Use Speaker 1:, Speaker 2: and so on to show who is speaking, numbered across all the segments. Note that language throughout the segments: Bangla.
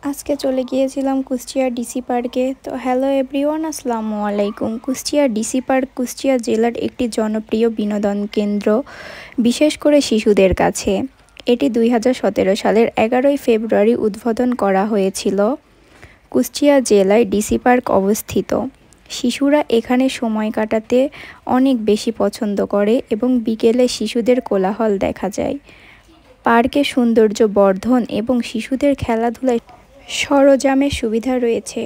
Speaker 1: আজকে চলে গিয়েছিলাম কুষ্টিয়া ডিসি পার্কে। তো হ্যালো এভরিওয়ান, আসসালামু আলাইকুম। কুষ্টিয়া ডিসি পার্ক কুষ্টিয়া জেলার একটি জনপ্রিয় বিনোদন কেন্দ্র, বিশেষ করে শিশুদের কাছে। এটি 2017 সালের 11 ফেব্রুয়ারি উদ্বোধন করা হয়েছিল। কুষ্টিয়া জেলায় ডিসি পার্ক অবস্থিত। শিশুরা এখানে সময় কাটাতে অনেক বেশি পছন্দ করে এবং বিকেলে শিশুদের কোলাহল দেখা যায়। পার্কে সৌন্দর্য বর্ধন এবং শিশুদের খেলাধুলায় সরঞ্জামের সুবিধা রয়েছে।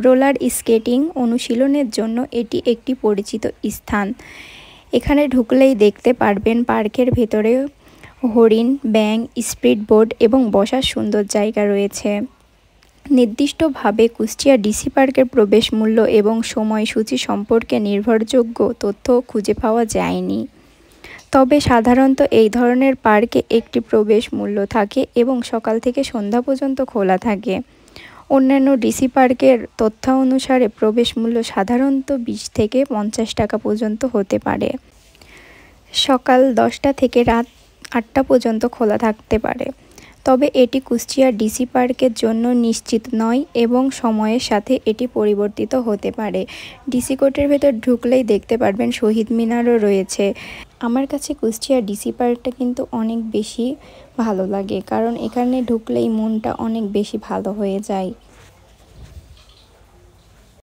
Speaker 1: রোলার স্কেটিং অনুশীলনের জন্য এটি একটি পরিচিত স্থান। এখানে ঢুকলেই দেখতে পারবেন পার্কের ভেতরে হরিণ, ব্যাঙ, স্পিড বোট এবং বসার সুন্দর জায়গা রয়েছে। নির্দিষ্টভাবে কুষ্টিয়া ডিসি পার্কের প্রবেশ মূল্য এবং সময়সূচি সম্পর্কে নির্ভরযোগ্য তথ্য খুঁজে পাওয়া যায়নি। তবে সাধারণত এই ধরনের পার্কে একটি প্রবেশ মূল্য থাকে এবং সকাল থেকে সন্ধ্যা পর্যন্ত খোলা থাকে। অন্যান্য ডিসি পার্কের তথ্য অনুসারে প্রবেশ মূল্য সাধারণত 20 থেকে 50 টাকা পর্যন্ত হতে পারে। সকাল 10টা থেকে রাত 8টা পর্যন্ত খোলা থাকতে পারে। তবে এটি কুষ্টিয়া ডিসি পার্কের জন্য নিশ্চিত নয় এবং সময়ের সাথে এটি পরিবর্তিত হতে পারে। ডিসি কোর্টের ভেতর ঢুকলেই দেখতে পারবেন শহীদ মিনারও রয়েছে। আমার কাছে কুষ্টিয়া ডিসি পার্কটা কিন্তু অনেক বেশি ভালো লাগে, কারণ এখানে ঢুকলেই মনটা অনেক বেশি ভালো হয়ে যায়।